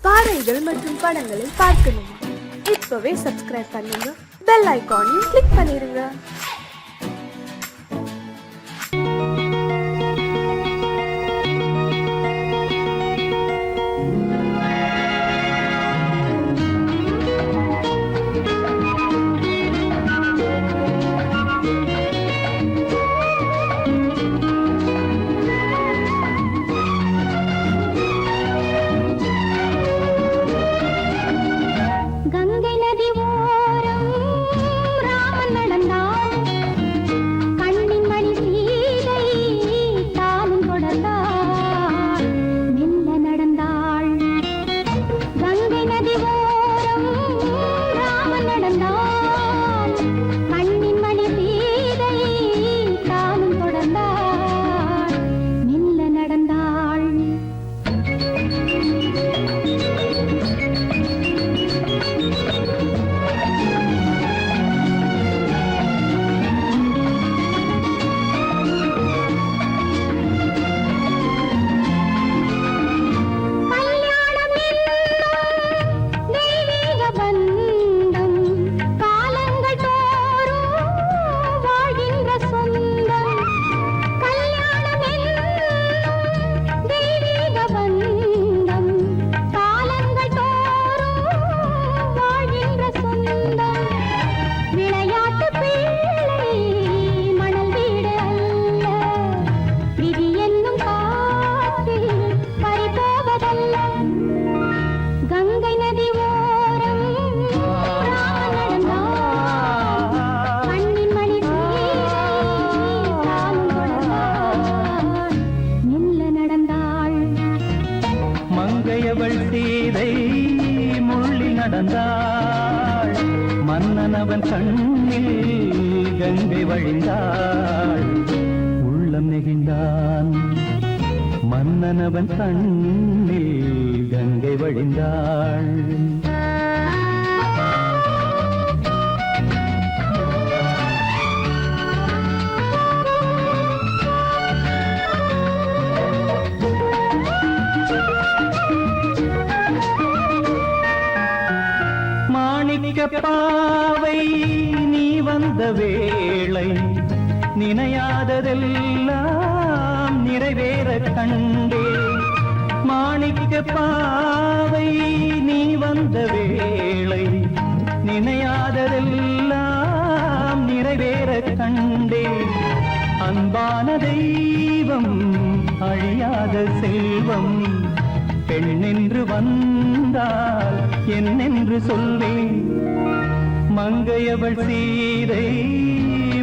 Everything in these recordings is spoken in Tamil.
பாடல்கள் மற்றும் படங்களை பார்க்கணுமா? இப்பவே சப்ஸ்கிரைப் பண்ணுங்க, பெல் ஐகானையும் கிளிக் பண்ணிருங்க. சீதை முள்ளி நடந்தாள், மன்னனவன் கண்ணில் கங்கை வழிந்தாள். உள்ளம் நெகிழ்ந்தான், மன்னனவன் கண்ணில் கங்கை வழிந்தாள். பாவை நீ வந்த வேளை, நினையாததெல்லாம் நிறைவேற கண்டே. மாணிக்க பாவை நீ வந்த வேளை, நினையாததெல்லாம் நிறைவேற கண்டே. அன்பான தெய்வம் அழியாத செல்வம், பெண்ணென்று வந்தால் என்னென்று சொல்வேன். மங்கையவள் சீதை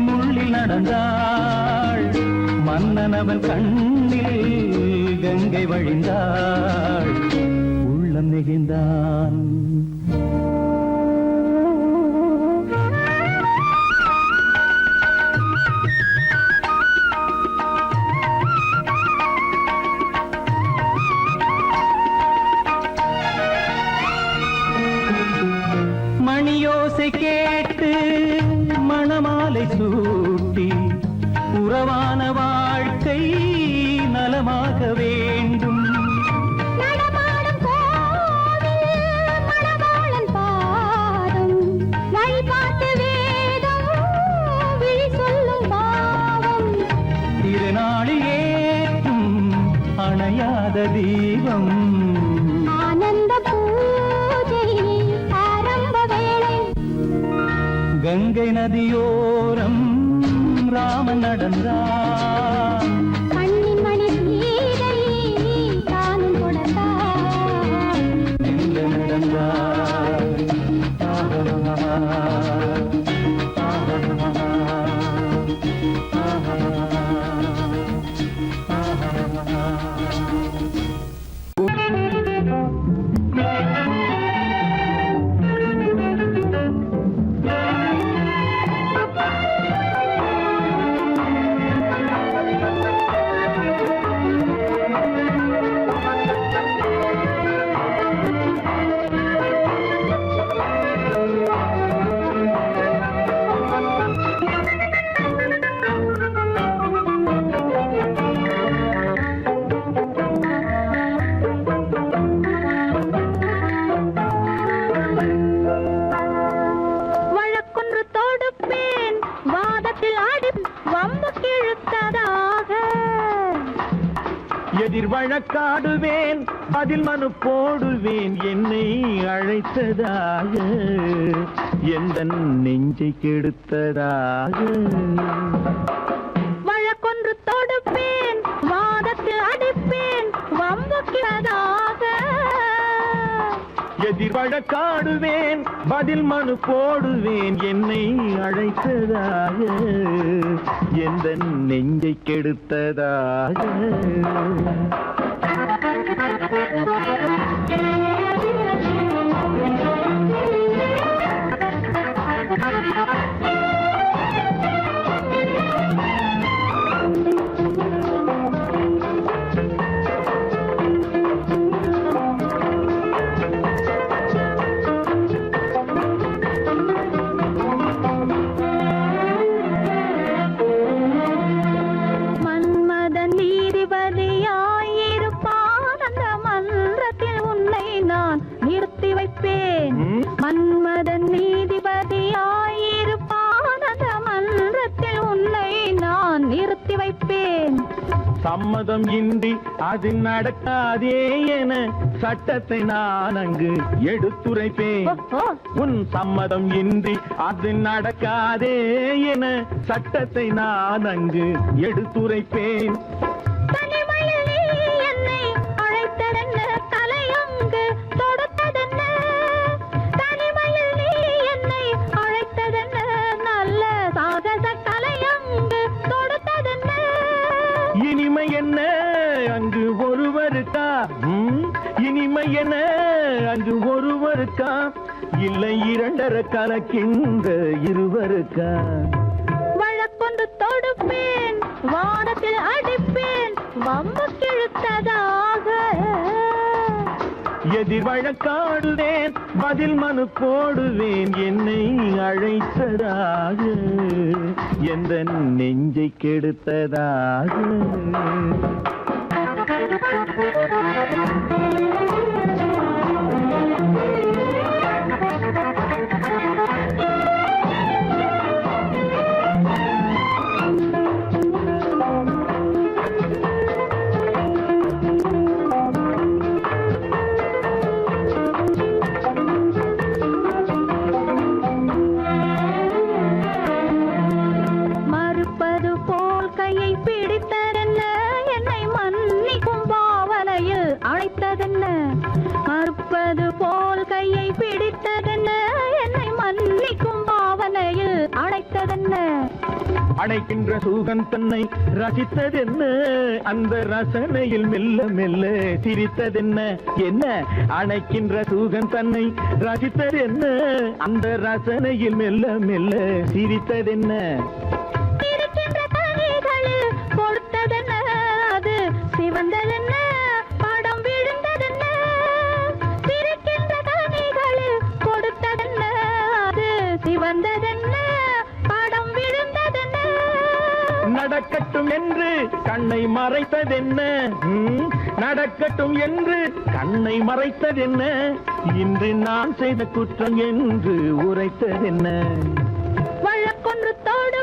முள்ளில் நடந்தாள், மன்னனவன் கண்ணில் கங்கை வழிந்தாள். உள்ளம் நெகிழ்ந்தான். மணியோசை கேட்டு மணமாலை சூட்டி, உறவான வாழ்க்கை நலமாக வேண்டும். நடமாடும் கோவில் மணவாளன் பாதம், வழிபாட்டு வேதம் விழி சொல்லும் பாவம். திருநாளில் ஏற்றும் அணையாத தீபம், ஆனந்த பூஜை ஆரம்ப வேளை. கங்கை நதியோரம் ராமன் நடந்தான், கண்ணின் மணி சீதை தானும் கொடுத்தாள். எங்க நடந்தான். எதிர் வழக்காடுவேன் பதில் மனு போடுவேன் என்னை அழைத்ததாக எந்த நெஞ்சை கெடுத்ததாக வழக்கொன்று தொடுப்பேன் வாதத்தில் அடிப்பேன் வம்புக்கிறதாக எதிர் வழக்காடுவேன் பதில் மனு போடுவேன் என்னை அழைத்ததாக எந்த நெஞ்சை கெடுத்ததாக மன்மதன் நீதிபதியாயிருப்பான் அந்த மன்றத்தில் உன்னை நான் நிறுத்தி வைப்பேன் மன்மதன் நீதிபதியாயிருப்பான் அந்த மன்றத்தில் உன்னை நான் நிறுத்தி வைப்பேன் சம்மதம் இன்றி அது நடக்காதே என சட்டத்தை நான் அங்கு எடுத்துரைப்பேன் உன் சம்மதம் இன்றி அது நடக்காதே என சட்டத்தை நான் அங்கு எடுத்துரைப்பேன் தனிமையில் நீ என்னை அழைத்ததென்ன தலையங்கு தொடுத்ததென்ன தனிமையில் நீ என்னை அழைத்ததென்ன நல்ல சாகச தலையங்கு தொடுத்ததென்ன இனிமை என்ன அங்கு ஒருவருக்கா இனிமை என்ன அங்கு ஒருவருக்கா இல்லை இரண்டரை கலக்கின்ற இருவருக்கா வழக்கொன்று தொடுப்பேன் வானத்தில் அடிப்பேன் வம்பு கிழுத்ததாக எதிர் வழக்காடுவேன் பதில் மனு போடுவேன் என்னை அழைத்ததாக எந்த நெஞ்சை கெடுத்ததாக மறுப்பது போல் கையை பிடித்ததென்ன என்னை மன்னிக்கும் பாவனையில் அழைத்ததென்ன மறுப்பது போல் கையை பிடித்ததென்ன என்னை மன்னிக்கும் பாவனையில் அழைத்ததென்ன அணைக்கின்ற சூகன் தன்னை ரசித்ததென்ன அந்த ரசனையில் மெல்ல மெல்ல சிரித்ததென்ன என்ன அணைக்கின்ற சூகன் தன்னை ரசித்ததென்ன அந்த ரசனையில் மெல்ல மெல்ல சிரித்ததென்ன இருக்கின்ற கனிகளில் கொடுத்ததென்ன அது சிவந்ததென்ன படம் விழுந்ததென்ன இருக்கின்ற கனிகளில் கொடுத்ததென்ன அது சிவந்ததென்ன படம் விழுந்ததென்ன நடக்கட்டும் என்று கண்ணை மறைத்ததென்ன நடக்கட்டும் என்று கண்ணை மறைத்ததென்ன இன்று நான் செய்த குற்றம் என்று உரைத்ததென்ன வழக்கொன்று தொடு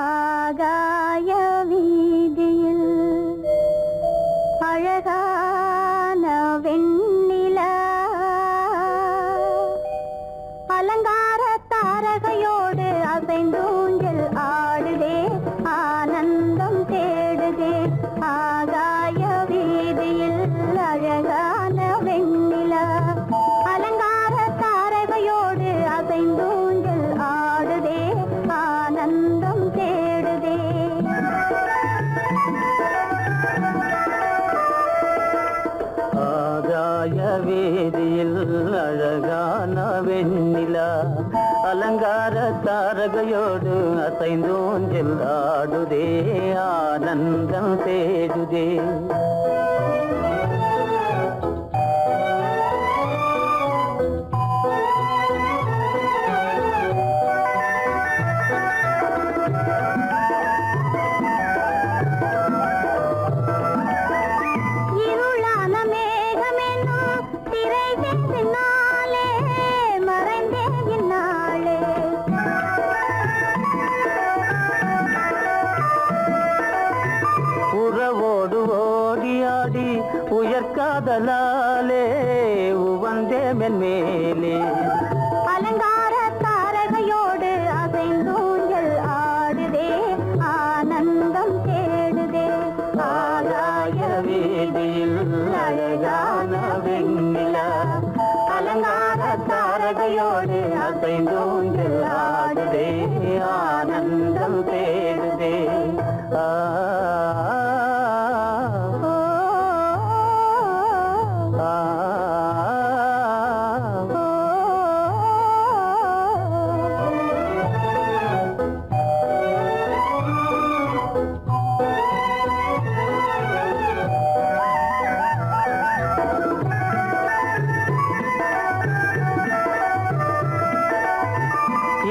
ஆகாய வீதியில் அழகான வெண்ணிலா அலங்கார தாரகையோடு அசைந்தூஞ்சல் ஆடுதே ஆனந்தம் தேடுதே ஆகாய வீதியில் அழகான வெண்ணிலா அலங்கார தாரகையோடு அசைந்தூஞ்சல் ஆடுதே ஆனந்தம் தேடுதே ஆகாய வேதியில் அழகான வெண்ணிலா அலங்கார தாரகையோடு அசைந்தோஞ்சல் ஆடுதே ஆனந்தம் தேடுதே. உறவோடு ஓடியாடி உயர்காதலாலே உவந்தே மென்மேலே அலங்கார தாரகையோடு அசைந்தூஞ்சல் ஆடுதே ஆனந்தம் தேடுதே. ஆகாய வீதியில் அழகான வெண்ணிலா அலங்கார தாரகையோடு அசைந்தூஞ்சல் ஆடுதே ஆனந்தம் தேடுதே.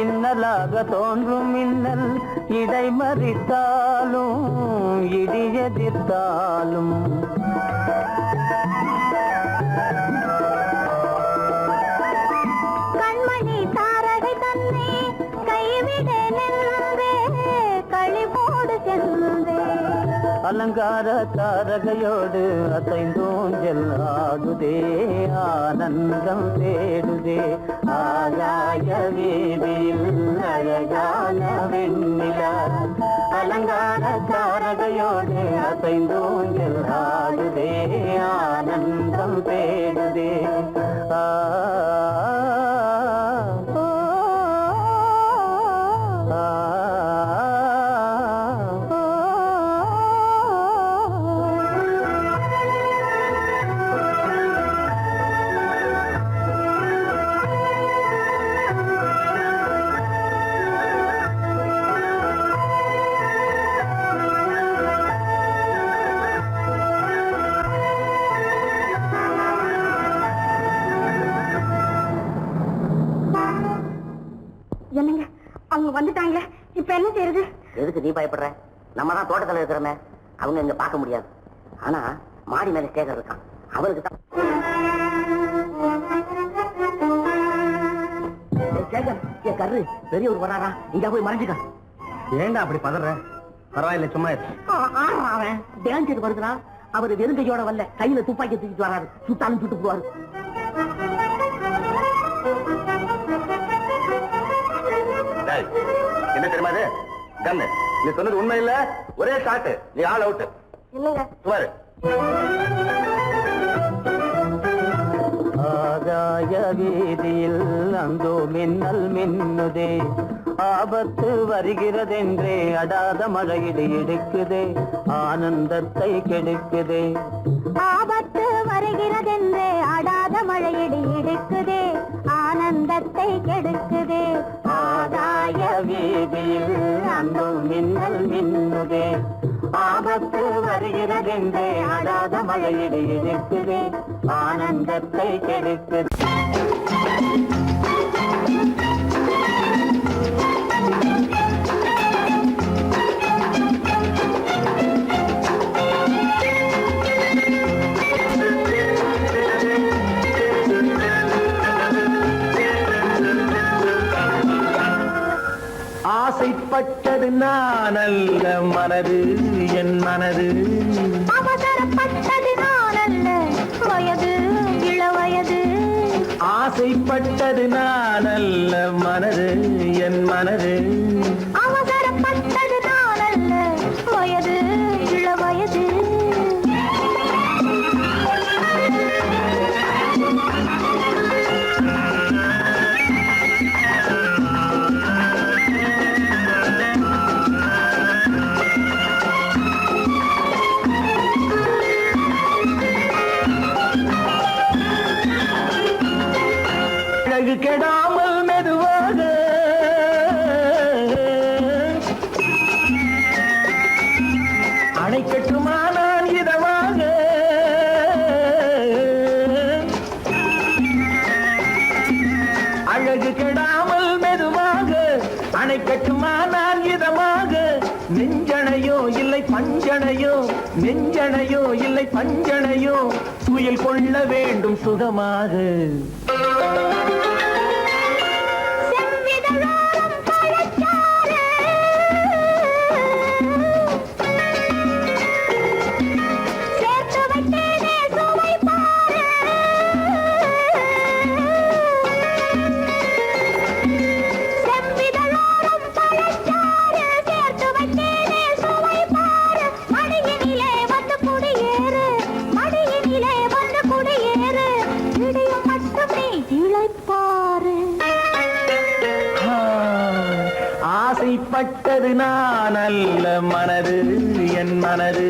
இன்னலாக தோன்றும் மின்னல் இடைமறித்தாலும் இடியெதிர்த்தாலும் கண்மணி தாரகை தன்னை கைவிட நின்றே களிபோடு சென்றே. அலங்கார தாரகையோடு அசைந்தோஞ்சல் ஆடுதே ஆனந்தம் தேடுதே. ஆகாய வீதியில் அழகான வெண்ணிலா அலங்கார தாரகையோடு அசைந்தோஞ்சல் ஆடுதே ஆனந்தம் தேடுதே. என்னங்க அவங்க வந்துட்டாங்களே, இப்ப என்ன செய்யறது? எதுக்கு நீ பயப்படுற? நம்ம தான் தோட்டத்தில் இருக்கிறோமே, அவங்க இங்க பார்க்க முடியாது. ஆனா மாடி மேல ஸ்டேஜர் இருக்கான், அவருக்கு தான். கரு பெரியவர் வராரா, இங்க போய் மறைஞ்சுக்க. ஏண்டா அப்படி பதற? பரவாயில்ல, சும்மா அவன் டேஞ்சர் வருதுனா. அவர் வெறுங்கையோட வரல, கையில துப்பாக்கி தூக்கிட்டு வராரு. சுட்டாலும் சுட்டு போவாரு. என்ன தெரியுமா அது? கண்ணு, நீ சொன்னது உண்மை இல்ல, ஒரே ஷாட், நீ ஆல் அவுட். இல்லங்க சுமாரு. ஆகாய வீதியில் அந்தோ மின்னல் மின்னுதே, ஆபத்து வருகிறதென்றே அடாத மழையிடு இடுக்குதே, ஆனந்தத்தை கெடுக்குதே. ஆபத்து வருகிறதென்றே அடாத மழையிடி இடுக்குதே, ஆனந்தத்தை கெடுக்குதே. ஆகாய வீதியில் அந்தோ மின்னல் மின்னுதே, ஆபத்து வருகிறதென்றே அடாத மழையிடு இடுக்குதே, ஆனந்தத்தை கெடுக்குதே. ஆசைப்பட்டது நான் அல்ல மனது, என் மனது. அவசரப்பட்டது நான் அல்ல வயது, இளவயது. ஆசைப்பட்டது நான் அல்ல மனது, என் மனது. அவசரப்பட்டது நான் அல்ல வயது, இளவயது. கெடாமல் மெதுவாக அணை கட்டுமா நான் இதமாக அழகு கெடாமல் மெதுவாக அணை கட்டுமா நான் இதமாக நெஞ்சணையோ இல்லை பஞ்சணையோ நெஞ்சணையோ இல்லை பஞ்சணையோ துயில் கொள்ள வேண்டும் சுகமாக செவ்விதழோரம் பழச்சாறு சேர்த்து வைத்தேனே சுவை பாரு செவ்விதழோரம் பழச்சாறு சேர்த்து வைத்தேனே சுவை பாரு மடியினிலே வந்து குடியேறு மடியினிலே வந்து குடியேறு விடியும் மட்டும் நீ இளைப்பாரு ஆசைப்பட்டது நான் அல்ல மனது என் மனது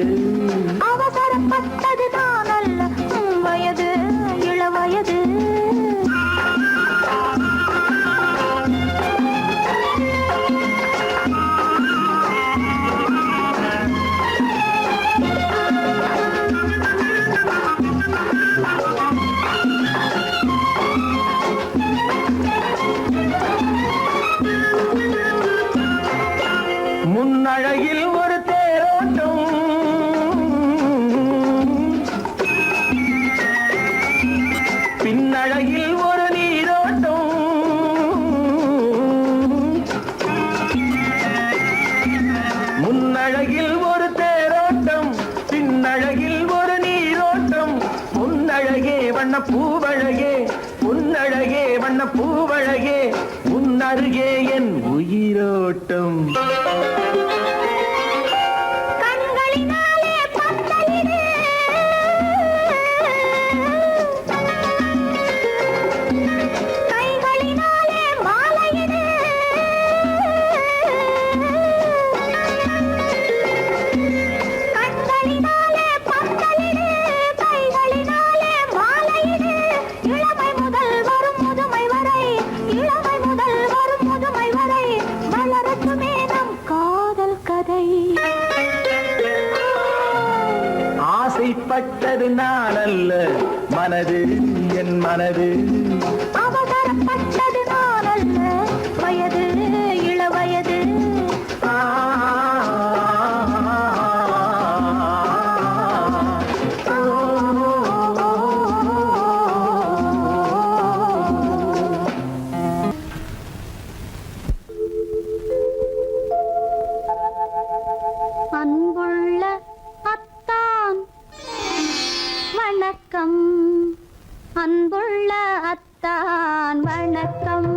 அவசரப்பட்டது நான் அல்ல வயது இளவயது முன்னழகில் ஒரு தேரோட்டம் பின்னழகில் ஒரு நீரோட்டம் முன்னழகில் ஒரு தேரோட்டம் பின்னழகில் ஒரு நீரோட்டம் பொன்னழகே வண்ண பூவழகே பொன்னழகே வண்ண பூவழகே உன்னருகே என் உயிரோட்டம் கண்களினாலே பந்தலிடு கைகளினாலே மாலையிடு கண்களினாலே பந்தலிடு கைகளினாலே மாலையிடு இளமை முதல் வரும் முதுமை வரை இளமை முதல் வரும் முதுமை வரை வளரட்டுமே நம் காதல் கதை ஆசைப்பட்டது நான் அல்ல மனது என் மனது அவசரப்பட்டது நான் அல்ல வயது இளவயது ஆ, அன்புள்ள அத்தான் வணக்கம் அன்புள்ள அத்தான் வணக்கம்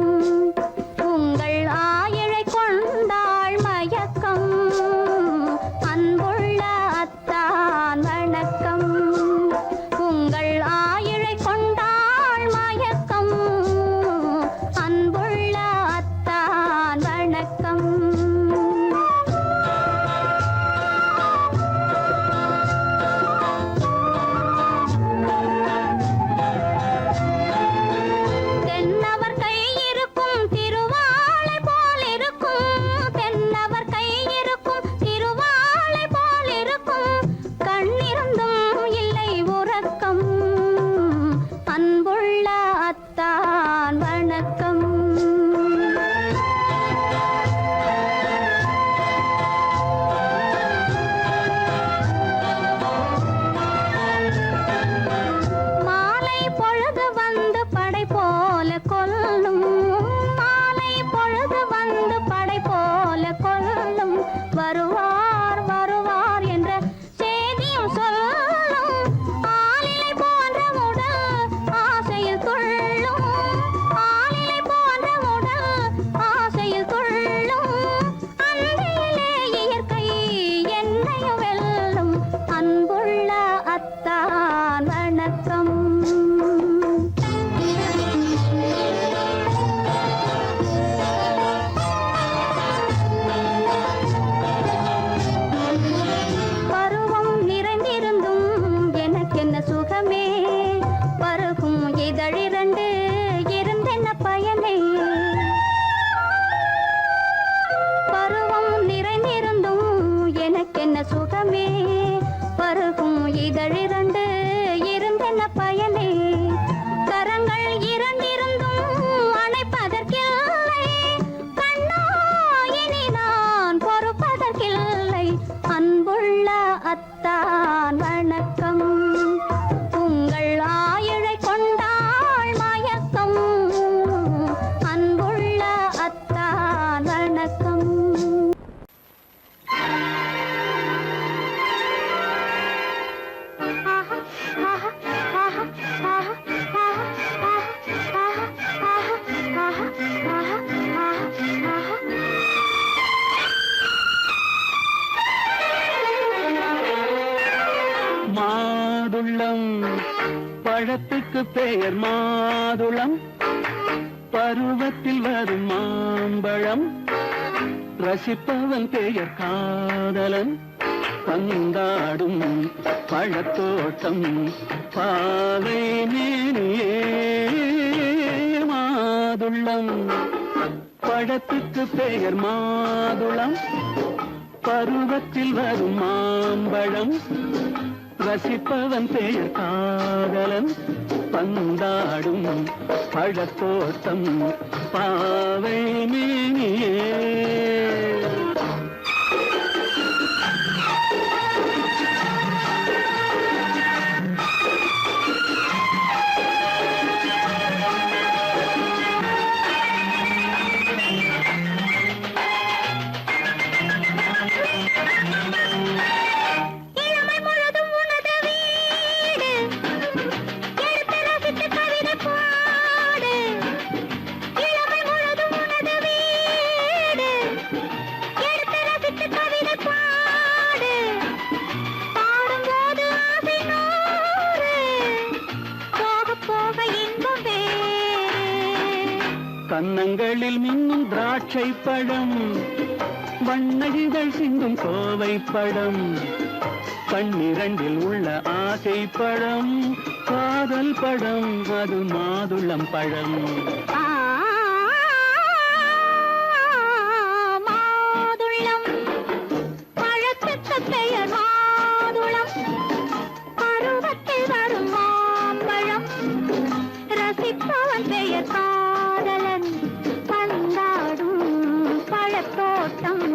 இதழிரண்டு இருந்தென்ன பயனே, கரங்கள் இரண்டிருந்தும் அணைப்பதற்கில்லை. கண்ணா இனி நான் பொறுப்பதற்கில்லை. அன்புள்ள அத்தான் வணக்கம், உங்கள் ஆயிழை கொண்டாள் மயக்கம். அன்புள்ள அத்தான் வணக்கம். மாதுளம் பழத்துக்கு பெயர் மாதுளம், பருவத்தில் வரும் மாம்பழம், ரசிப்பவன் பெயர் காதலன். பந்தாடும் பழத்தோட்டம் பாவை மேனியே. மாதுளம் பழத்துக்கு பெயர் மாதுளம், பருவத்தில் வரும் மாம்பழம், ரசிப்பவன் பெயர் காதலன். பந்தாடும் பழத்தோட்டம் பாவை மேனியே. கன்னங்களில் மின்னும் திராட்சை பழம், வண்ணகிகள் சிந்தும் கோவை பழம், கண்ணிரண்டில் உள்ள ஆசை பழம், காதல் பழம், அது மாதுளம் பழம். மாதுளம் பழத்துக்கு பெயர் மாதுளம், பருவத்தில் வரும் மாம்பழம், ரசிப்பவன் பெயர் காதலன். பந்தாடும் பழத்தோட்டம்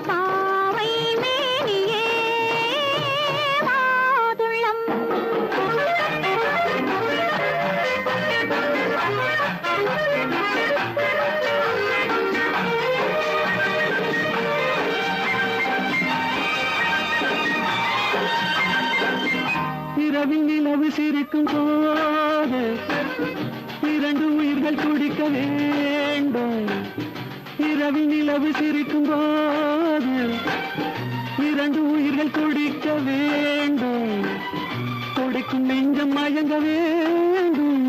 பாவை மேனியே. மாதுளம் இரவில் நிலவு சிரிக்கும் போது இரண்டு உயிர்கள் துடிக்க வேண்டும். இரவில் நிலவு சிரிக்கும் போது இரண்டு உயிர்கள் துடிக்க வேண்டும். துடிக்கும் நெஞ்சம் மயங்க வேண்டும்,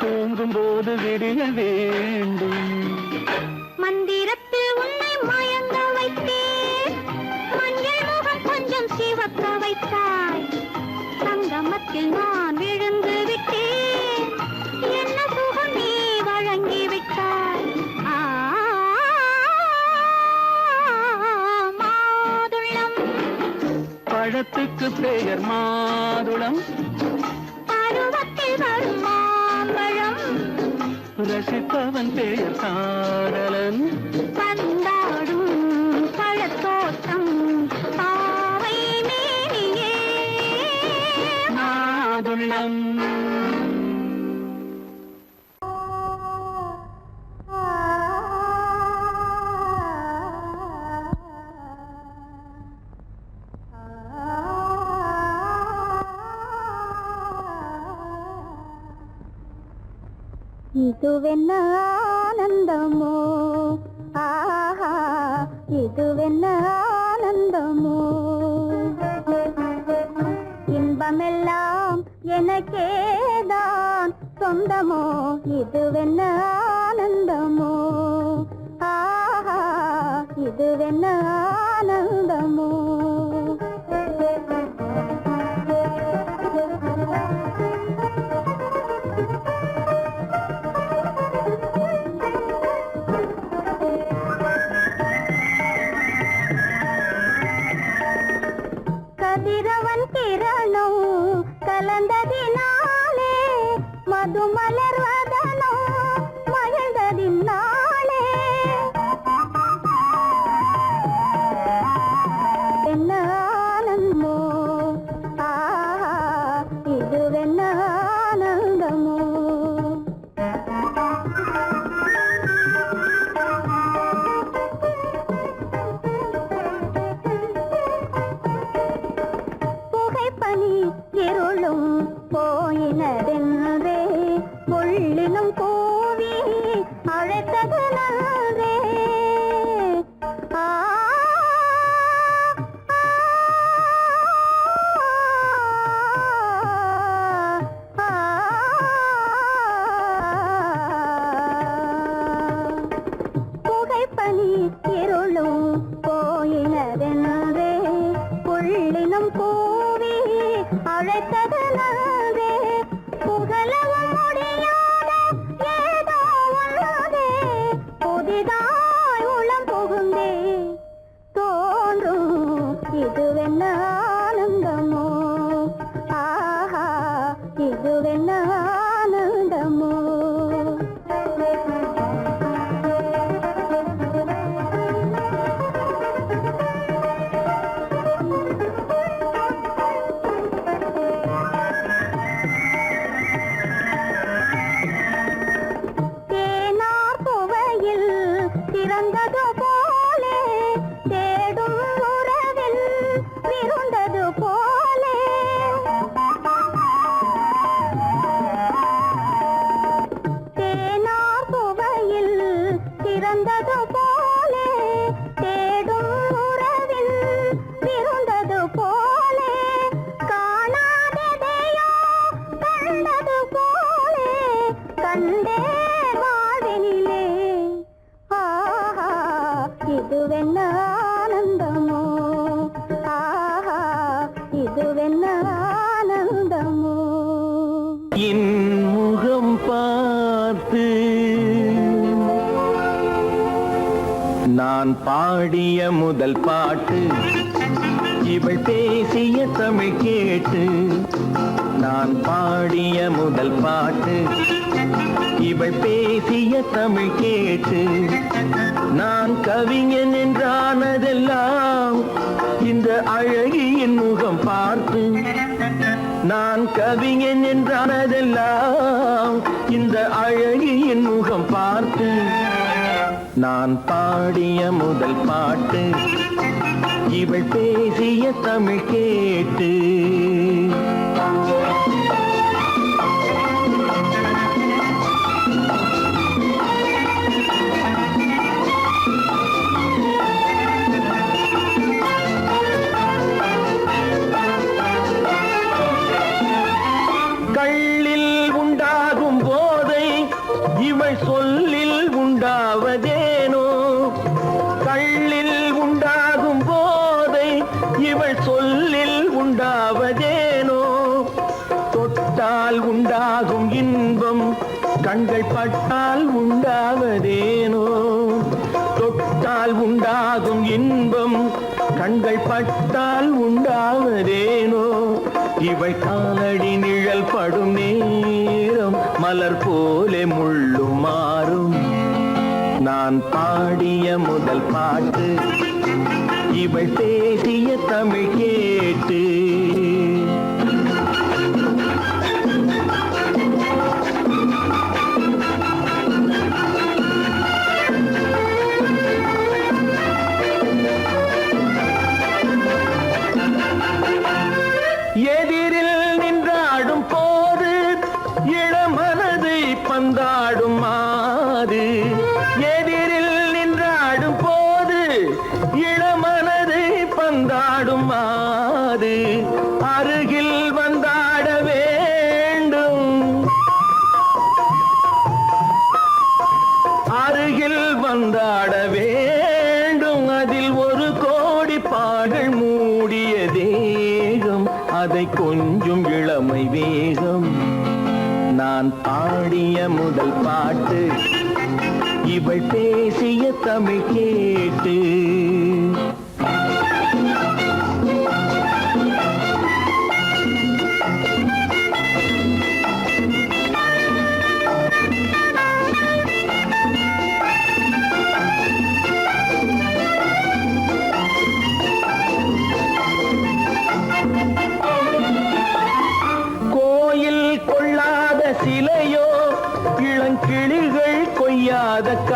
தூங்கும் போது விடிய வேண்டும். மந்திரத்தில் உன்னை மயங்க வைத்தேன், மஞ்சள் முகம் கொஞ்சம் சிவக்க வைத்தாய். சங்கமத்தில் நான் விழுந்து விட்டேன், என்ன சுகம் நீ வழங்கி விட்டாய். மாதுளம் பழத்துக்கு பெயர் மாதுளம், பருவத்தில் வரும் மாம்பழம், ரசிப்பவன் பெயர் காதலன். பந்தாடும் பழத்தோட்டம் பாவை மேனியே. மாதுளம் இதுவென்ன ஆனந்தமோ, ஆஹா இதுவென்ன ஆனந்தமோ, இன்பமெல்லாம் எனக்கேதான் சொந்தமோ. இதுவென்ன ஆனந்தமோ, ஆஹா இதுவென்ன ஆனந்தமோ. கதிரவன் கிரணம் கலந்ததினாலே மது மலர்வதனம் மகிழ்ந்ததினாலே என்ன ஆனந்தமோ இதுவென்ன ஆனந்தமோ புகைப்பனி இருளும் போயினதென்றே புள்ளினும் கூவி அழைத்தது நன்றே புகைப்பனி இருளும் போயினதென்றே புள்ளினும் கூவி அழைத்தது நன்றே புகழவும் முடியாத ஏதோ உள்ளதே புதிதாய் உளம் புகுந்தே தோன்றும் இதுவென்ன ஆனந்தமோ இதுவென்ன ஆனந்தமோ தேனார் புவையில் திறந்தது போலே தேடும் உறவில் விருந்தது போலே தேனார் புவையில் திறந்தது போலே தேடும் உறவில் விருந்தது போலே காணாததையோ கண்டது போலே கண்டே வாழ்வினிலே இதுவென்ன ஆனந்தமோ இதுவென்ன ஆனந்தமோ என் முகம் பார்த்து நான் பாடிய முதல் பாட்டு இவள் பேசிய தமிழ் கேட்டு நான் பாடிய முதல் பாட்டு இவள் பேசிய தமிழ் கேட்டு நான் கவிஞன் என்றானதெல்லாம் இந்த அழகியின் முகம் பார்த்து நான் கவிஞன் என்றானதெல்லாம் இந்த அழகியின் முகம் பார்த்து நான் பாடிய முதல் பாட்டு இவள் பேசிய தமிழ் கேட்டு கள்ளில் உண்டாகும் போதை இவள் சொல்லில் உண்டாவதேனோ கள்ளில் உண்டாகும் போதை இவள் சொல்லில் உண்டாவதேனோ தொட்டால் உண்டாகும் இன்பம் கண்கள் பட்டால் உண்டாவதேனோ தொட்டால் உண்டாகும் இன்பம் கண்கள் பட்டால் உண்டாவதேனோ இவள் காலடி நிழல் படும் நேரம் மலர் போலே முள்ளும் மாறும் நான் பாடிய முதல் பாட்டு இவள் பேசிய தமிழ் கேட்டு எதிரில் நின்றாடும் போது இளமனதை பந்தாடும் மாது எதிரில் நின்றாடும் போது இளமனதை பந்தாடும் மாது அருகில் வந்தாட வேண்டும் அருகில் வந்தாட வேண்டும் அதில் ஒரு கோடி பாடல் மூடிய தேகம் அதை கொஞ்சம் இளமை வேகம் நான் பாடிய முதல் பாட்டு இவள் பேசிய தமிழ் கேட்டு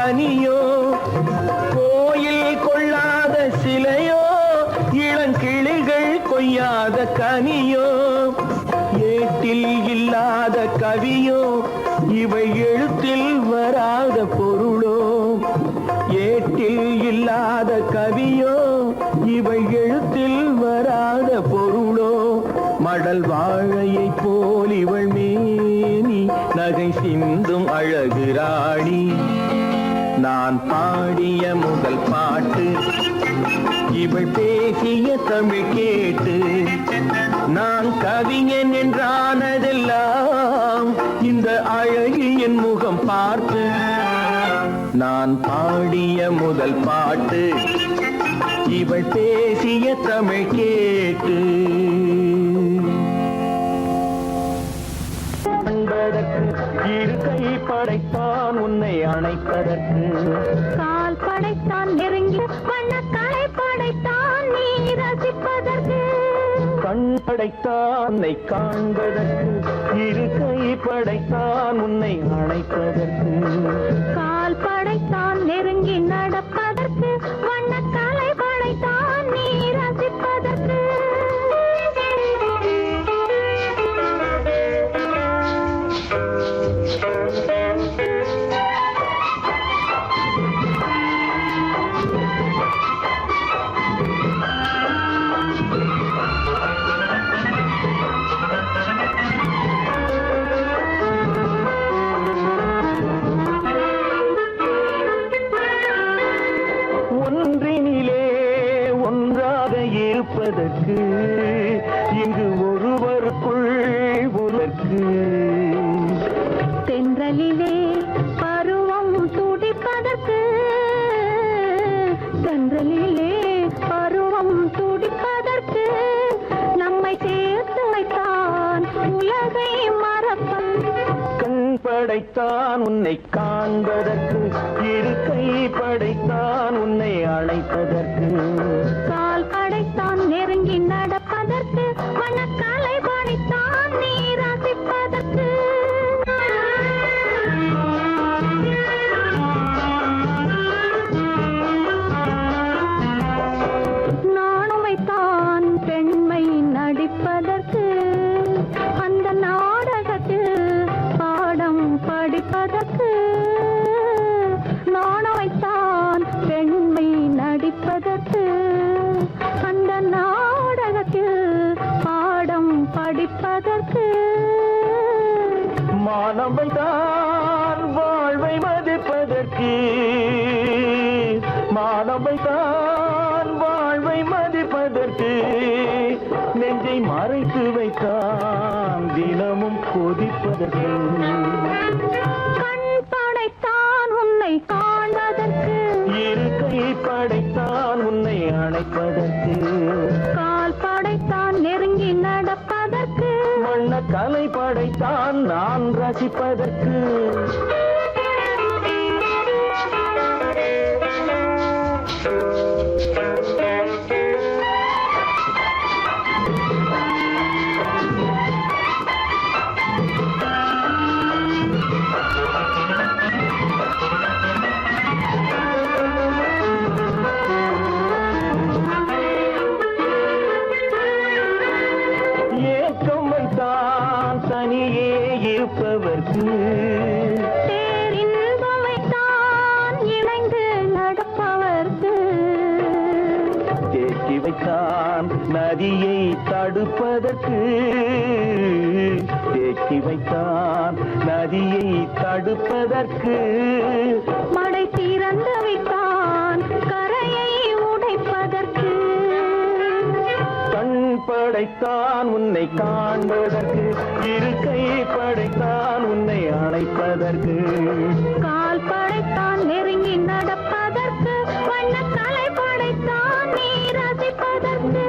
கனியோ கோயில் கொள்ளாத சிலையோ இளங்கிளிகள் கொய்யாத கனியோ ஏட்டில் இல்லாத கவியோ இவை எழுத்தில் வராத பொருளோ ஏட்டில் இல்லாத கவியோ இவை எழுத்தில் வராத பொருளோ மடல் வாழையை போல் இவள் மேனி நகை சிந்தும் அழகு ராணி நான் பாடிய முதல் பாட்டு இவள் பேசிய தமிழ் கேட்டு நான் கவிஞன் என்றானதெல்லாம் இந்த அழகியின் முகம் பார்த்து நான் பாடிய முதல் பாட்டு இவள் பேசிய தமிழ் கேட்டு இரு கை படைத்தான் உன்னை அணைப்பதற்கு கால் படைத்தான் நெருங்கி வண்ணக்காலை படைத்தான் நீ ரசிப்பதற்கு கண் படைத்தான் உன்னை காண்பதற்கு இரு கை படைத்தான் உன்னை அணைப்பதற்கு கால் படைத்தான் நெருங்கி நடப்பதற்கு வண்ணக்காலை படைத்தான் நீ ரசிப்பதற்கு இருப்பதற்கு இங்கு ஒருவருக்குள் உனக்கு தென்றலிலே பருவம் துடிப்பதற்கு தென்றலிலே பருவம் துடிப்பதற்கு நம்மை சேர்த்து வைத்தான் உலகை மறப்பன் கண் படைத்தான் உன்னை காண்பதற்கு இரு கை படைத்தான் உன்னை அழைப்பதற்கு கால் படைத்தான் நெருங்கி நடப்பதற்கு வண்ணக்காலை படைத்தான் நீ ரசிப்பதற்கு நாணமைத்தான் பெண்மை நடிப்பதற்கு அந்த நாடகத்தில் பாடம் படிப்பதற்கு நாணமைத்தான் பெண்மை நடிப்பதற்கு அந்த நாடகத்தில் பாடம் படிப்பதற்கு மானவைதான் வாழ்வை மதிப்பதற்கு மானவைதான் வாழ்வை மதிப்பதற்கு நெஞ்சை மறைத்து வைத்தான் தினமும் கொதிப்பதற்கு கண் படைத்தான் உன்னை காண்பதற்கு இரு கை படைத்தான் உன்னை அணைப்பதற்கு கால் படைத்தான் நெருங்கி நடப்பதற்கு வண்ண கலை படைத்தான் நான் ரசிப்பதற்கு ஏக்கம் வைத்தான் தனியே இருப்பவர்க்கு பேரின்பம் வைத்தான் இணைந்து நடப்பவர்க்கு தேக்கி வைத்தான் நதியை தடுப்பதற்கு தேக்கி வைத்தான் நதியை தடுப்பதற்கு மடை திறந்து வைத்தான் கரையை உடைப்பதற்கு கண் படைத்தான் உன்னை காண்பதற்கு இரு கை படைத்தான் உன்னை அணைப்பதற்கு கால் படைத்தான் நெருங்கி நடப்பதற்கு வண்ணக்கலை படைத்தான் நீ ரசிப்பதற்கு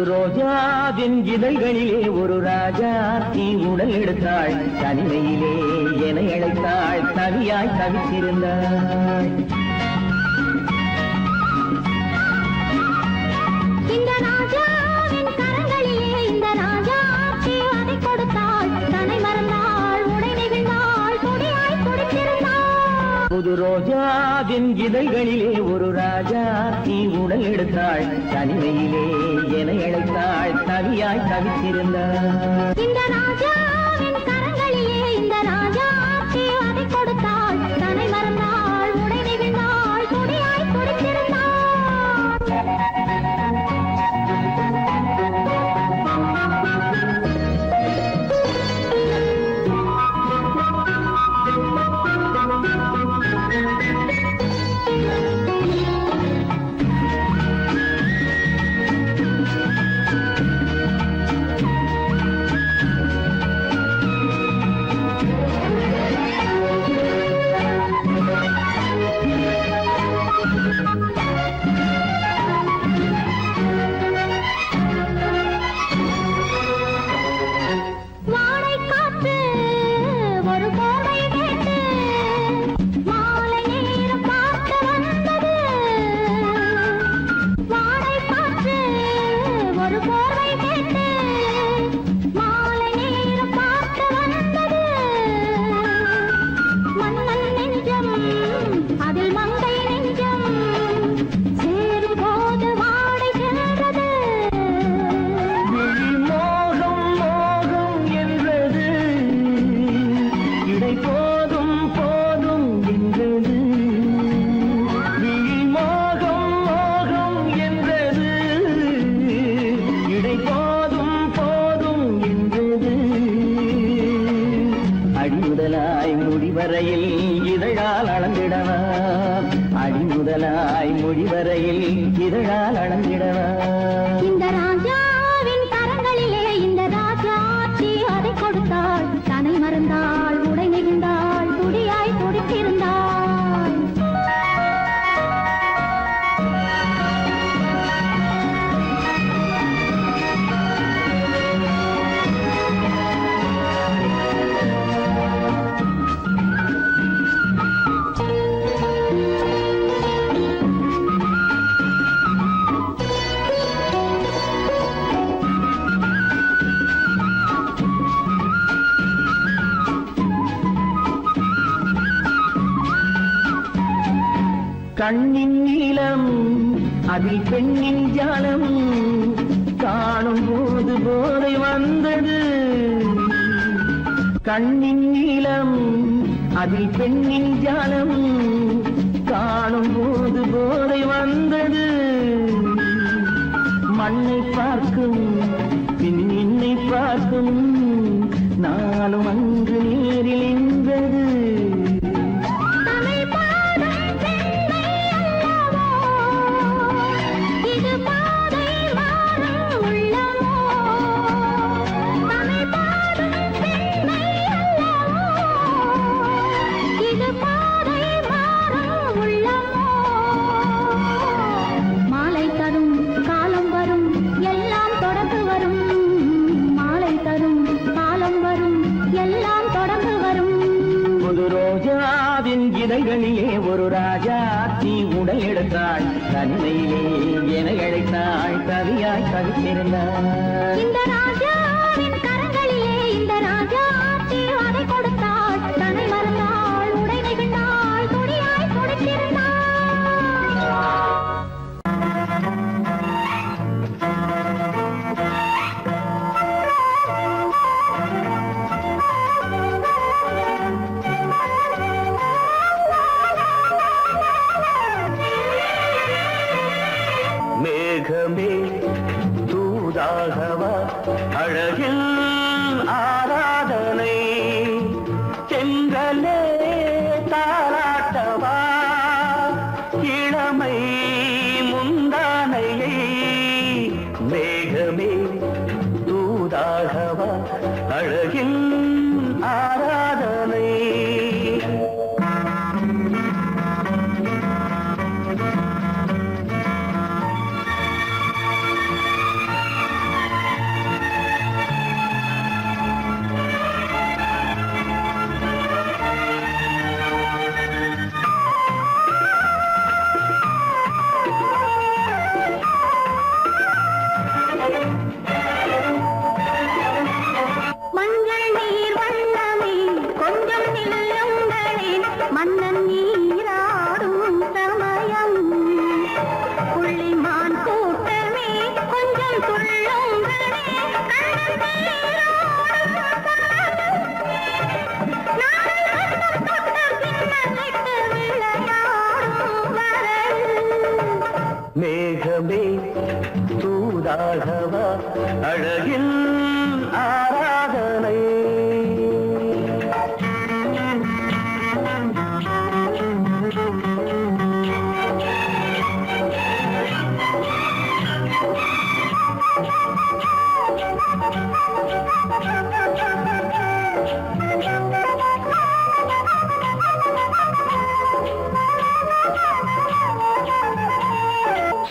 ரோஜாவின் இதழ்களிலே ஒரு ராஜா தீ உடல் எடுத்தாள் தனிமையிலே என அழைத்தாள் தவியாய் தவித்திருந்தாள் இந்த ராஜாவின் கரங்களிலே இந்த ராஜா அதை கொடுத்தாள் தன்னை மறந்தாள் உடை நெகிழ்ந்தாள் துடியாய் துடித்திருந்தாள் புது ரோஜாவின் இதழ்களிலே ஒரு ராஜா தீ உடல் எடுத்தாள் தனிமையிலே என அழைத்தாள் தவியாய் தவித்திருந்தாள் இந்த ராஜாவின் கரங்களிலே இந்த ராஜா அதை கொடுத்தாள் தன்னை மறந்தாள் உடை நெகிழ்ந்தாள் துடியாய் துடித்திருந்தாள் முடிவரையில் இதழால் அளந்திடவா அடிமுதலாய் முடிவரையில் இதழால் அளந்திடவா இந்த ராஜாவின் கரங்களிலே இந்த ராஜா அதை கொடுத்தாள் தன்னை மறந்தாள் உடை நெகிழ்ந்தாள் துடியாய் துடித்திருந்தாள் கண்ணின் நீளம் அதில் பெண்ணின் ஜாலம் காணும் போது போதை வந்தது கண்ணின் நீளம் அதில் பெண்ணின் ஜாலம் காணும் போது போதை வந்தது மண்ணை பார்க்கும் பின் என்னை பார்க்கும் நாளும் அங்கு நேரில் என்பது இதழ்களிலே ஒரு ராஜா தீ உடல் எடுத்தாள் தனிமையிலே என அழைத்தாள் கவியாய் கவித்திருந்தாள் இந்த ராஜாவின் கரங்களிலே இந்த ராஜா அதை கொடுத்தாள் தன்னை மறந்தாள் உடை நெகிழ்ந்தாள் துடியாய் துடித்திருந்தாள் மேகமே தூதாகவா அழகில் ஆராதனை செங்கலே தாராட்டவா இளமை முந்தானையை மேகமே தூதாகவா அழகில் ஆராதனை மேகமே தூதாகவா அழகில் ஆராதனை.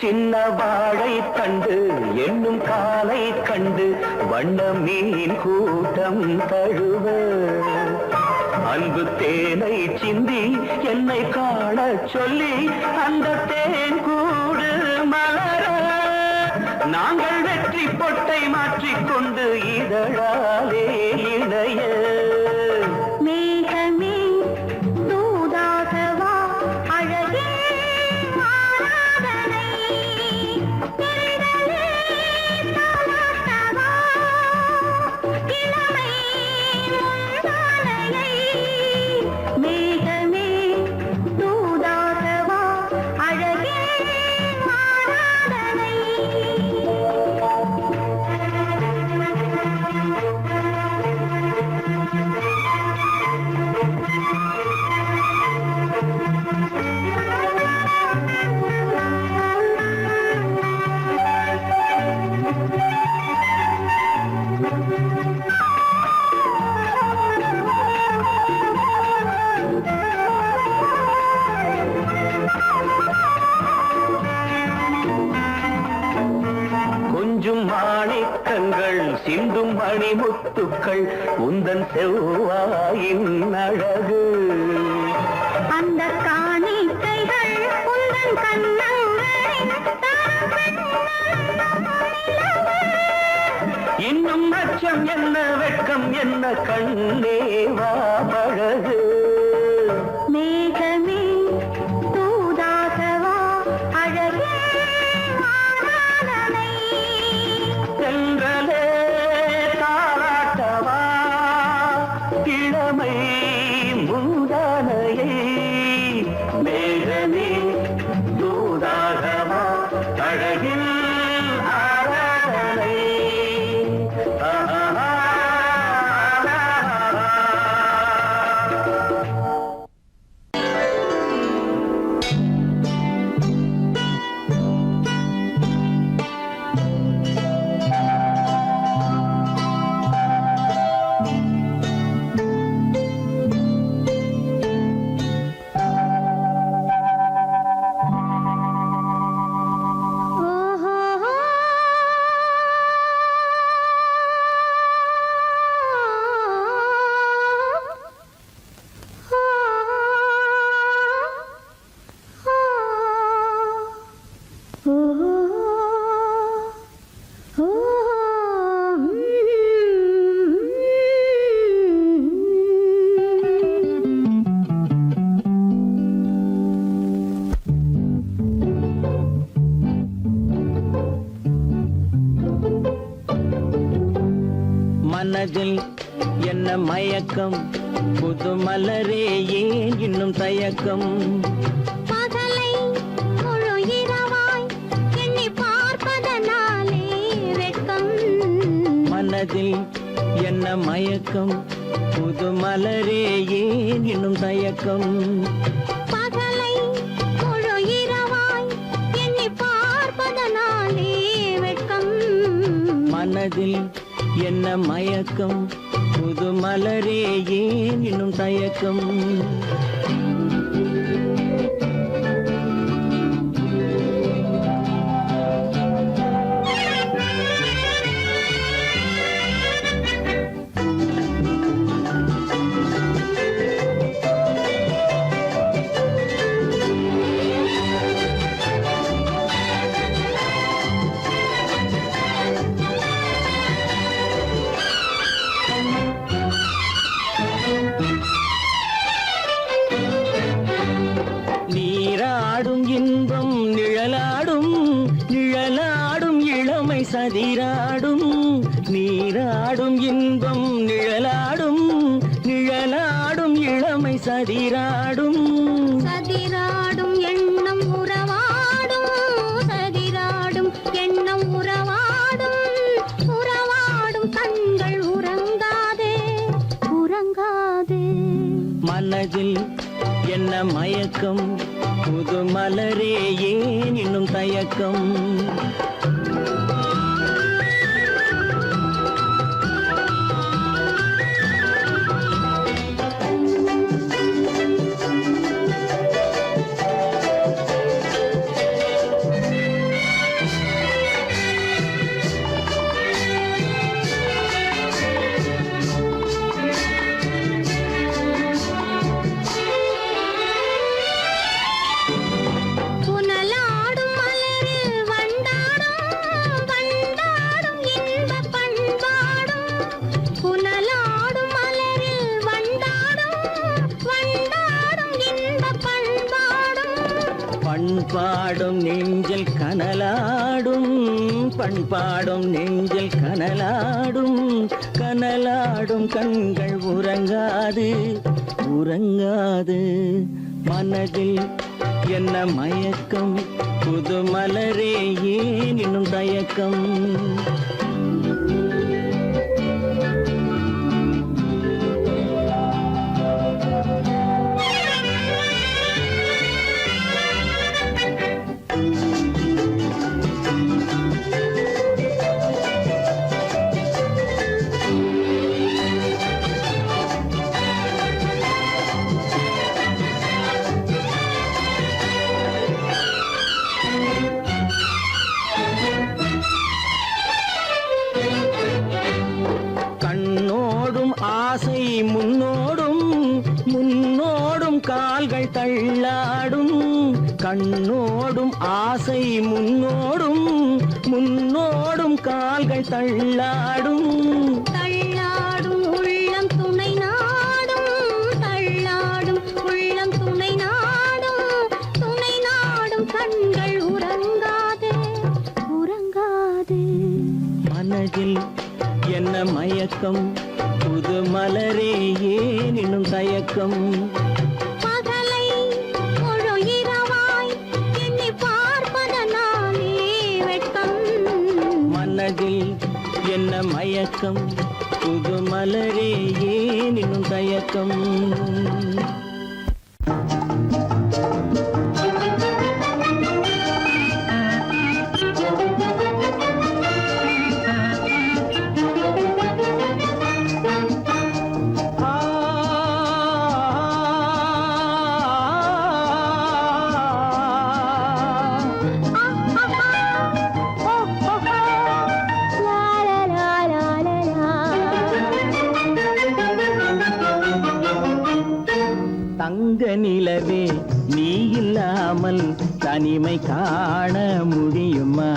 சின்ன வாழை கண்டு என்னும் காலை கண்டு வண்ண மீன் கூட்டம் தழுவ அன்பு தேனை சிந்தி என்னை காண சொல்லி அந்த தேன் கூடு மலர நாங்கள் வெற்றி பொட்டை மாற்றிக்கொண்டு இதழாலே இணைய. மேகமே தூதாகவா அழகே ஆராதனை. தென்றலே தாலாட்டவா இளமை முந்தானையை. மேகமே தூதாகவா அழகே ஆராதனை. கொஞ்சும் மாணிக்கங்கள் சிந்தும் மணிமுத்துக்கள் உந்தன் செவ்வாயின் அழகு. அந்த காணிக்கைகள் உந்தன் கண்ணங்களின் இன்னும் அச்சம் என்ன வெட்கம் என்ன கண்ணேவா பழகு. மேகமே தூதாகவா அழகே ஆராதனை. தென்றலே தாலாட்டவா இளமை முந்தானையை. மேகமே தூதாகவா அழகில் ஆராதனை. மனதில் என்ன மயக்கம் புது மலரே ஏன் இன்னும் தயக்கம். பகலை முழு இரவாய் எண்ணி பார்ப்பதனாலே வெட்கம். மனதில் என்ன மயக்கம் புது மலரே ஏன் இன்னும் தயக்கம். பகலை முழு இரவாய் எண்ணி பார்ப்பதனாலே வெட்கம். மனதில் என்ன மயக்கம் புது மலரே ஏன் இன்னும் தயக்கம். நீராடும் இன்பம் நிழலாடும் நிழலாடும் இளமை சதிராடும். நீராடும் இன்பம் நிழலாடும் நிழலாடும் இளமை சதிராடும். சதிராடும் எண்ணம் உறவாடும் மயக்கம் புது மலரே ஏன் இன்னும் தயக்கம் பண்பாடும் நெஞ்சில் கனலாடும் பண்பாடும் நெஞ்சில் கனலாடும் கனலாடும் கண்கள் உறங்காது உறங்காது மனதில் என்ன மயக்கம் புது மலரே ஏன் இன்னும் தயக்கம் ஆசை முன்னோடும் முன்னோடும் கால்கள் தள்ளாடும் கண்ணோடும் ஆசை முன்னோடும் முன்னோடும் கால்கள் தள்ளாடும் தள்ளாடும் உள்ளம் துணை நாடும் தள்ளாடும் உள்ளம் துணை நாடும் கண்கள் உறங்காது உறங்காது மனதில் என்ன மயக்கம் புது மலரே ஏன் இன்னும் தயக்கம் பகலை முழு இரவாய் எண்ணி பார்ப்பதனாலே வெட்கம் மனதில் என்ன மயக்கம் புது மலரே ஏன் இன்னும் தயக்கம் தங்க நிலவே நீ இல்லாமல் தனிமை காண முடியுமா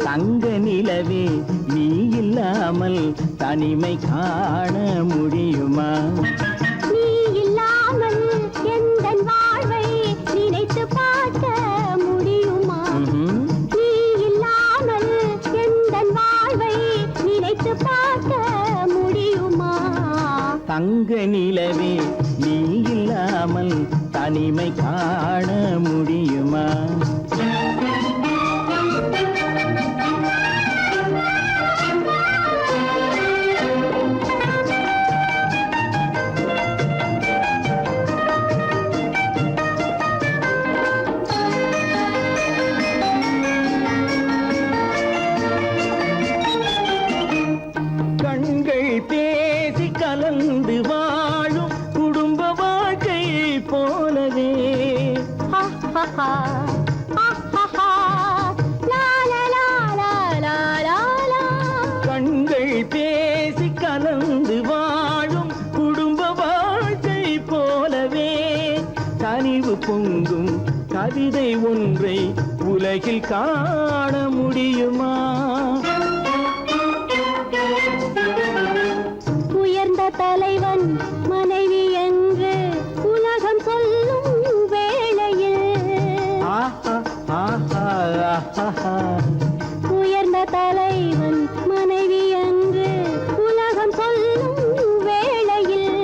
தங்க நிலவே நீ இல்லாமல் தனிமை காண முடியுமா நீ இல்லாமல் எந்தன் வாழ்வை நினைத்து பார்க்க முடியுமா நீ இல்லாமல் எந்தன் வாழ்வை நினைத்து பார்க்க முடியுமா தங்க நிலவே நீ இல்லாமல் தனிமை காண முடியுமா கண்கள் பேசி கலந்து வாழும் குடும்ப வாழ்க்கை போலவே கண்கள் பேசி கலந்து வாழும் குடும்ப வாழ்க்கை போலவே கனிவு பொங்கும் கவிதை ஒன்றை உலகில் காண முடியுமா உயர்ந்த தலைவன் மனைவி என்று உலகம் சொல்லும் வேளையில் உயர்ந்த தலைவன் மனைவி என்று உலகம் சொல்லும் வேளையில்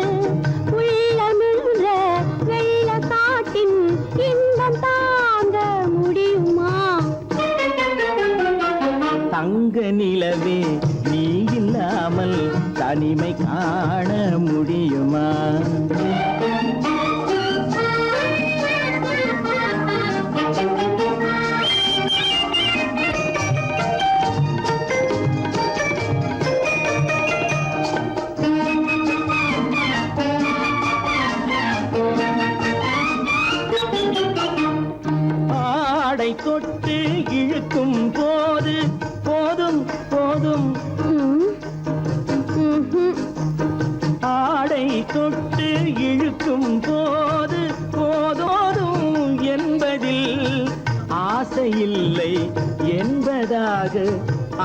உள்ளமிழ்ற வெள்ள காட்டின் இன்பம் தாங்க முடியுமா தங்க நிலவே நீ இல்லாமல் தனிமை காண முடியுமா தொட்டு இழுக்கும் போது போதும் போதும், ஆடை தொட்டு இழுக்கும் போது போதோதும் என்பதில் ஆசையில்லை என்பதாக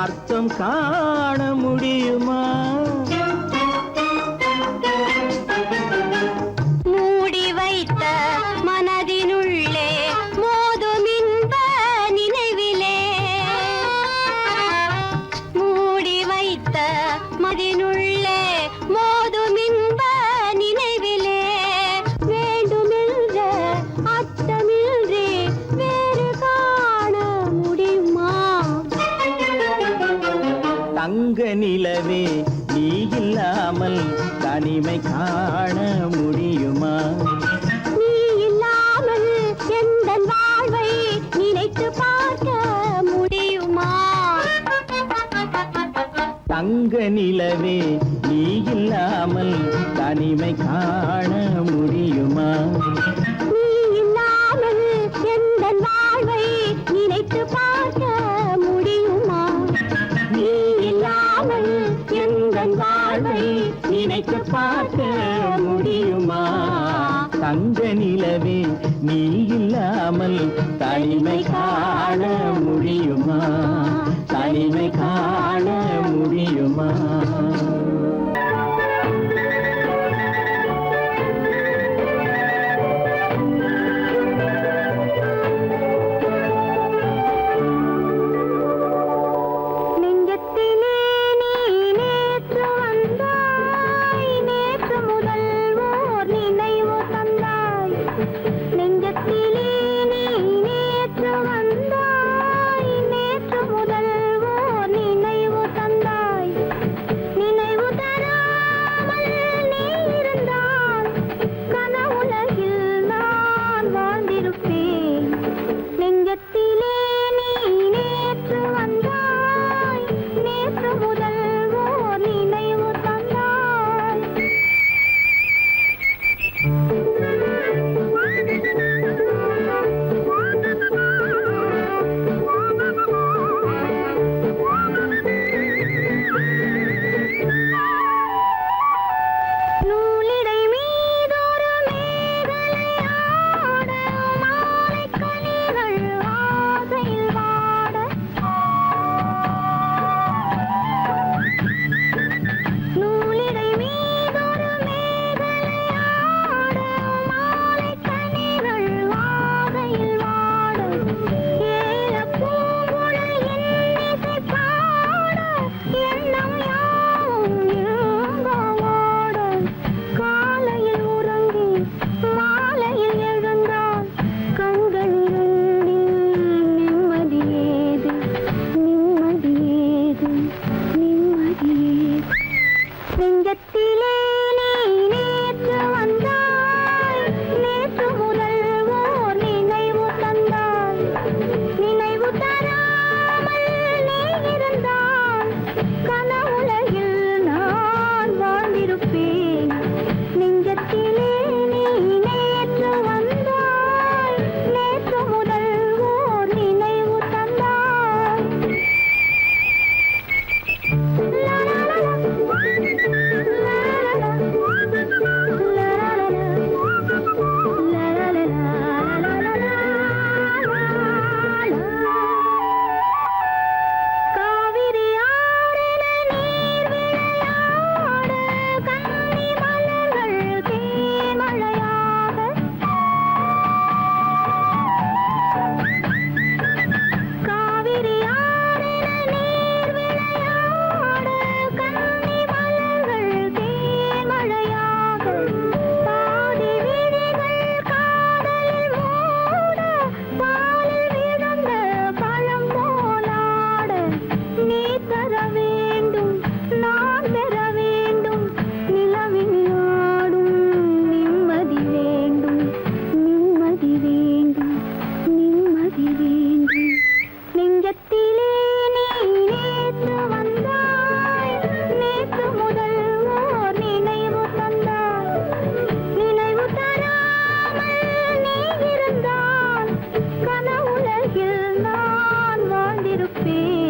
அர்த்தம் காண முடியுமா? மூடி வைத்த மனதினுள்ளே மோதும் இன்ப நினைவிலே, மூடி வைத்த மனதினுள்ளே மோதும் இன்ப நினைவிலே, வேண்டுமென்ற அச்சமின்றி வேறு காண முடியுமா? தங்க நிலவே நீ இல்லாமல் தனிமை காண முடியுமா? நீ இல்லாமல் எந்தன் வாழ்வை நினைத்து பார்க்க முடியுமா? தங்க நிலவே நீ இல்லாமல் தனிமை காண முடியுமா? நீ இல்லாமல் எந்தன் வாழ்வை நினைத்து பார்க்க முடியுமா? நீ இல்லாமல் எந்தன் வாழ்வை நினைத்து பார்க்க முடியுமா? தங்க நிலவே நீ இல்லாமல் தனிமை காண முடியுமா? தனிமை காண முடியுமா? நெஞ்சத்திலே நீ நேற்று வந்தாய், நேற்று முதல் ஓர் நினைவு தந்தாய். நெஞ்சத்திலே நீ நேற்று வந்தாய், நேற்று முதல் ஓர் நினைவு தந்தாய். நினைவு நான் வாழ்ந்திருப்பேன்.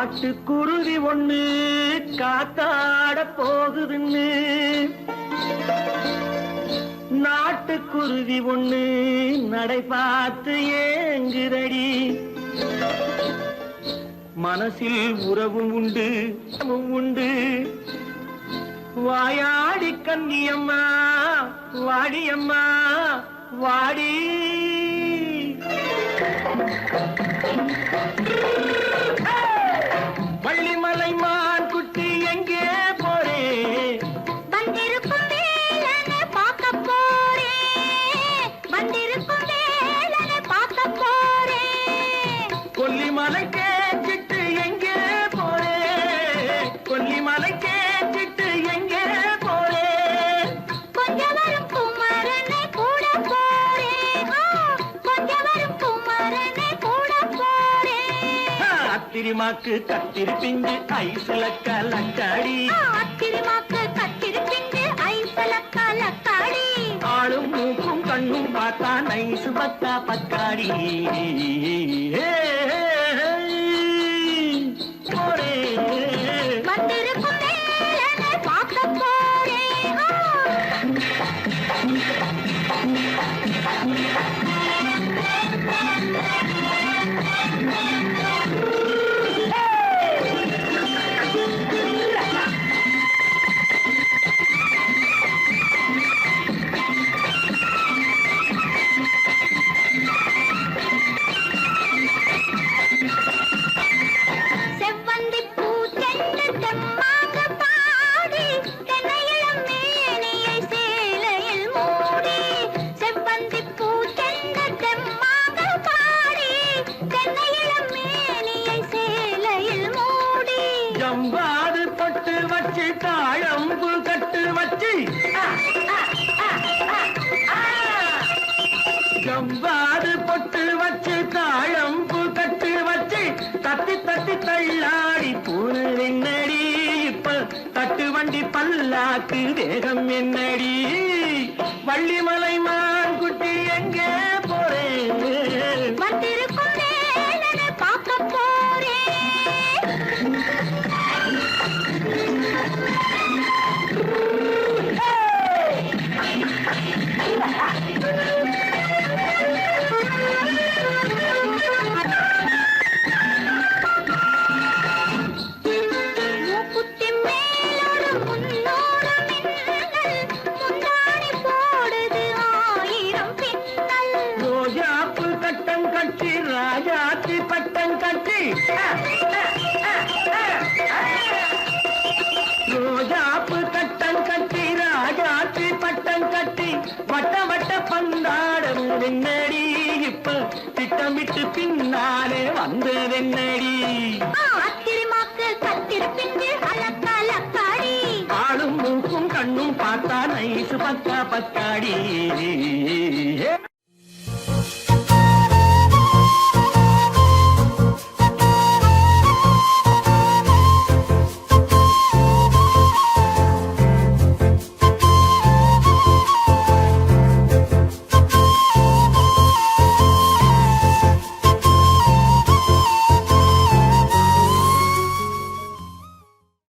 காட்டுக்குருவி ஒண்ணு காத்தாட போகுதுன்னு நாட்டுக்குருவி ஒண்ணு நடை பார்த்து ஏங்குதடி மனசில் உறவும் உண்டு உண்டு வாயாடி கன்னியம்மா வாடியம்மா வாடி வள்ளிமலை மான் குட்டி எங்கே போறே வந்திருக்கும் வேலனை பார்க்க போறேன் வந்திருக்கும் வேலனை பார்க்க போறேன் கொல்லிமலை கேட்டுட்டு எங்கே போறே கொல்லிமலை கேட்டுட்டு எங்கே போறே கொஞ்சம் வரும் குமரனை கூட போறேன் கொஞ்சம் வரும் குமரனை கூட போறேன் அத்திரிமாக்கு கத்திருப்பிஞ்சு ஐசுல கலக்காடி அத்திரிமாக்கு கத்திருப்பிண்டு ஐசல கலக்காடி ஆளும் மூக்கும் கண்ணும் பார்த்தா நைசு பக்கா பக்காடி போறே வந்திருக்கும் வேலனை பார்க்க போறேன் செவ்வந்தி பூச்செண்டு தெம்மாக பாடி தென்னையிளம் மேனியை சேலையில் மூடி செவ்வந்தி பூச்செண்டு தெம்மாக பாடி தென்னையிளம் மேனியை சேலையில் மூடி ஜம்பாது பொட்டு வச்சு தாழம்பு கட்டு வச்சு ஜம்பாது பொட்டு வச்சு தாழம்பு கட்டு வச்சு தட்டி தட்டி தள்ளாடி பூரு என்னடி இப்ப தட்டு வண்டி பல்லாக்கு வேகம் என்னடி வள்ளிமலை மான் குட்டி எங்கே போறேன் வந்திருக்கும் வேலனை பார்க்க போறேன் மூக்குத்தி மேலோடு முன்னோடு மின்னல் முந்தாணி போடுது ஆயிரம் பின்னல் ரோஜாப்பு கட்டம் கட்டி ராஜாத்தி பட்டம் கட்டி ரோஜாப்பு கட்டம் கட்டி ராஜாத்தி பட்டம் கட்டி வட்ட வட்ட பந்தாடம் வெண்ணடி இப்ப திட்டமிட்டு பின்னாலே வந்ததென்னடி அத்திரிமாக்கு கத்திருப்பிண்டு அலக்காடி ஆளும் மூக்கும் கண்ணும் பார்த்தா நைசு பக்கா பக்காடி